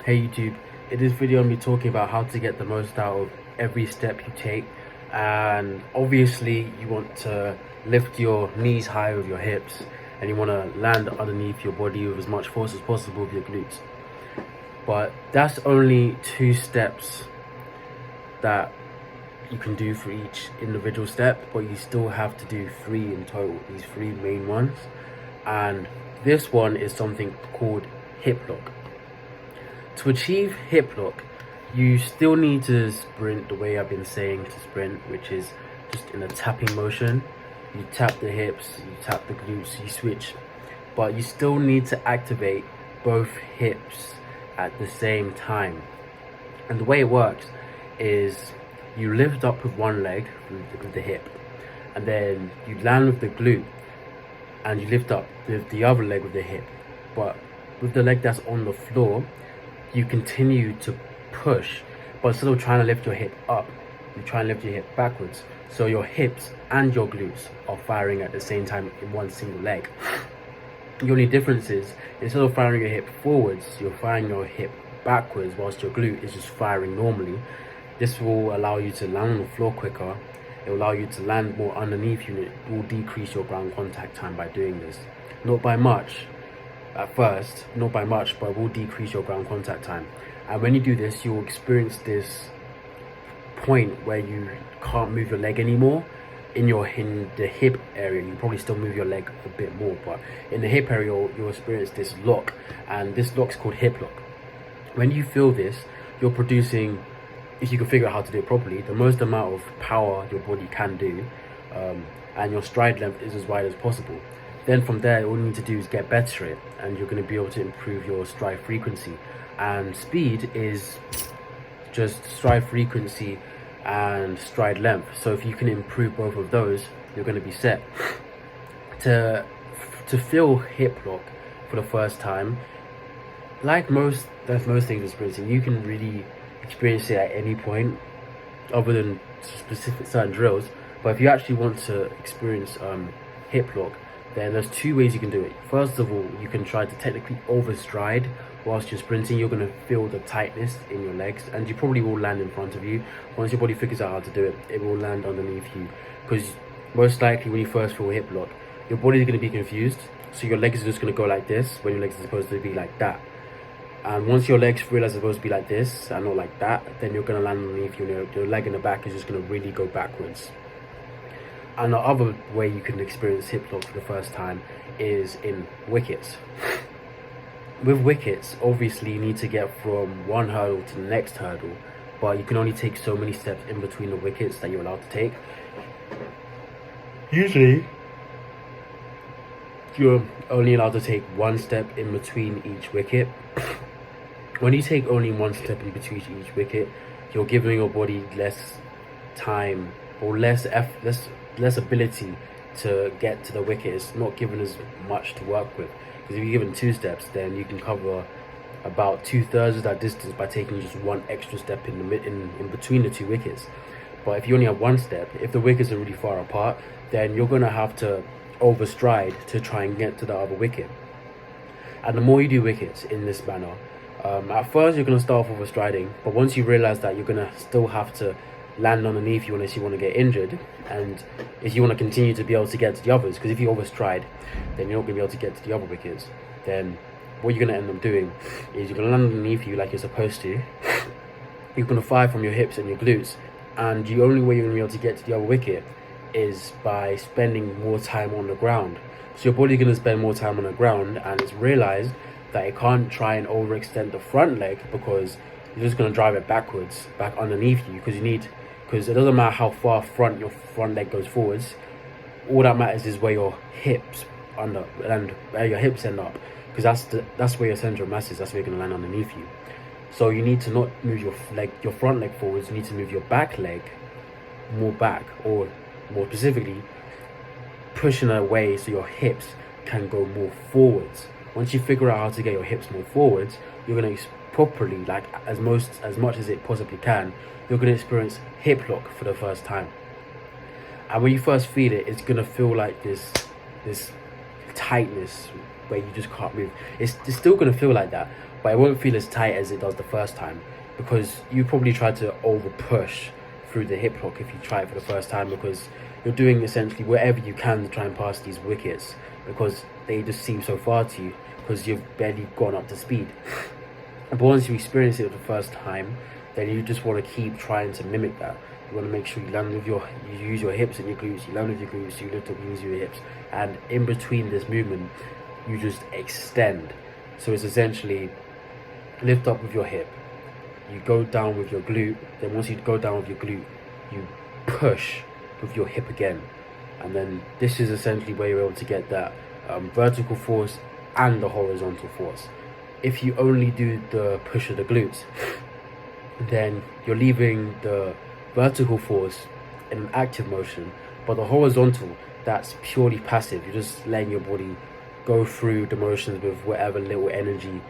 Hey YouTube, in this video I'm going to be talking about how to get the most out of every step you take. And obviously you want to lift your knees high with your hips, and you want to land underneath your body with as much force as possible with your glutes. But that's only 2 steps that you can do for each individual step, but you still have to do 3 in total, these 3 main ones. And this one is something called hip lock. To achieve hip lock, you still need to sprint the way I've been saying to sprint, which is just in a tapping motion. You tap the hips, you tap the glutes, you switch, but you still need to activate both hips at the same time. And the way it works is you lift up with one leg, with the hip, and then you land with the glute, and you lift up with the other leg with the hip. But with the leg that's on the floor, you continue to push, but instead of trying to lift your hip up, you try and lift your hip backwards. So your hips and your glutes are firing at the same time in one single leg. The only difference is, instead of firing your hip forwards, you're firing your hip backwards, whilst your glute is just firing normally. This will allow you to land on the floor quicker. It will allow you to land more underneath you. It will decrease your ground contact time by doing this. Not by much at first, not by much, but it will decrease your ground contact time. And when you do this, you will experience this point where you can't move your leg anymore. In the hip area, you probably still move your leg a bit more, but in the hip area, you'll experience this lock, and this lock's called hip lock. When you feel this, you're producing, if you can figure out how to do it properly, the most amount of power your body can do, and your stride length is as wide as possible. Then from there, all you need to do is get better at it, and you're going to be able to improve your stride frequency. And speed is just stride frequency and stride length. So if you can improve both of those, you're going to be set. To feel hip lock for the first time, like most things with sprinting, you can really experience it at any point, other than specific certain drills. But if you actually want to experience hip lock, then there's 2 ways you can do it. First of all, you can try to technically overstride whilst you're sprinting. You're going to feel the tightness in your legs, and you probably will land in front of you. Once your body figures out how to do it, it will land underneath you, because most likely when you first feel hip lock, your body is going to be confused. So your legs are just going to go like this when your legs are supposed to be like that. And once your legs realize they're supposed to be like this and not like that, then you're going to land underneath you, and your leg in the back is just going to really go backwards. And the other way you can experience hip lock for the first time is in wickets. With wickets, obviously you need to get from one hurdle to the next hurdle, but you can only take so many steps in between the wickets that you're allowed to take. Usually, you're only allowed to take 1 step in between each wicket. When you take only 1 step in between each wicket, you're giving your body less time, or less ability to get to the wicket. It's not given as much to work with, because if you're given 2 steps, then you can cover about 2/3 of that distance by taking just 1 extra step in between the 2 wickets. But if you only have 1 step, if the wickets are really far apart, then you're going to have to overstride to try and get to the other wicket. And the more you do wickets in this manner, at first you're going to start off overstriding, but once you realize that you're going to still have to land underneath you unless you want to get injured, and if you want to continue to be able to get to the others, because if you overstride, then you're not going to be able to get to the other wickets. Then what you're going to end up doing is you're going to land underneath you like you're supposed to. You're going to fire from your hips and your glutes, and the only way you're going to be able to get to the other wicket is by spending more time on the ground. So your body's going to spend more time on the ground, and it's realized that it can't try and overextend the front leg, because you're just going to drive it backwards, back underneath you, because it doesn't matter how far your front leg goes forwards. All that matters is where your hips and where your hips end up, because that's where your center of mass is. That's where you're going to land underneath you. So you need to not move your front leg forwards. You need to move your back leg more back, or more specifically, pushing it away so your hips can go more forwards. Once you figure out how to get your hips more forwards, you're going to properly, like as much as it possibly can, you're going to experience hip lock for the first time. And when you first feel it, it's going to feel like this tightness where you just can't move. It's still going to feel like that, but it won't feel as tight as it does the first time, because you probably try to over push through the hip lock if you try it for the first time, because you're doing essentially whatever you can to try and pass these wickets, because they just seem so far to you because you've barely gone up to speed. But once you experience it the first time, then you just want to keep trying to mimic that. You want to make sure you land with you use your hips and your glutes, you land with your glutes, you lift up and use your hips. And in between this movement, you just extend. So it's essentially lift up with your hip, you go down with your glute, then once you go down with your glute, you push with your hip again. And then this is essentially where you're able to get that vertical force and the horizontal force. If you only do the push of the glutes, then you're leaving the vertical force in an active motion, but the horizontal, that's purely passive. You're just letting your body go through the motions with whatever little energy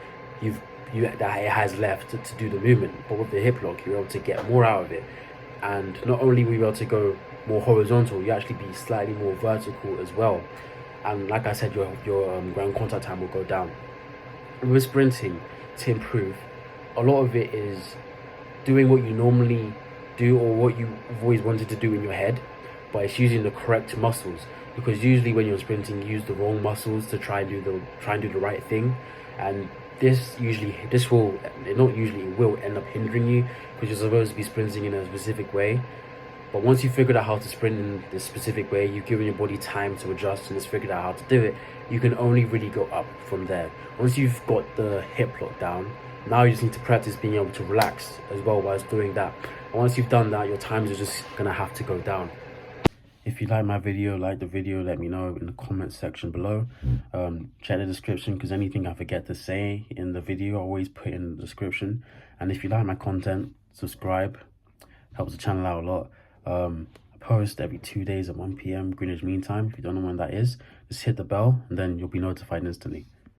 that it has left to do the movement. But with the hip lock, you're able to get more out of it, and not only will you be able to go more horizontal, you actually be slightly more vertical as well. And like I said, your ground contact time will go down. With sprinting, to improve, a lot of it is doing what you normally do or what you've always wanted to do in your head, but it's using the correct muscles, because usually when you're sprinting you use the wrong muscles to try and do the right thing, and it will end up hindering you, because you're supposed to be sprinting in a specific way. But once you've figured out how to sprint in this specific way, you've given your body time to adjust and it's figured out how to do it, you can only really go up from there. Once you've got the hip lock down, now you just need to practice being able to relax as well whilst doing that. And once you've done that, your times are just gonna have to go down. If you like my video, let me know in the comments section below. Check the description, because anything I forget to say in the video, I always put in the description. And if you like my content, subscribe, helps the channel out a lot. I post every 2 days at 1 p.m. Greenwich Mean Time. If you don't know when that is, just hit the bell and then you'll be notified instantly.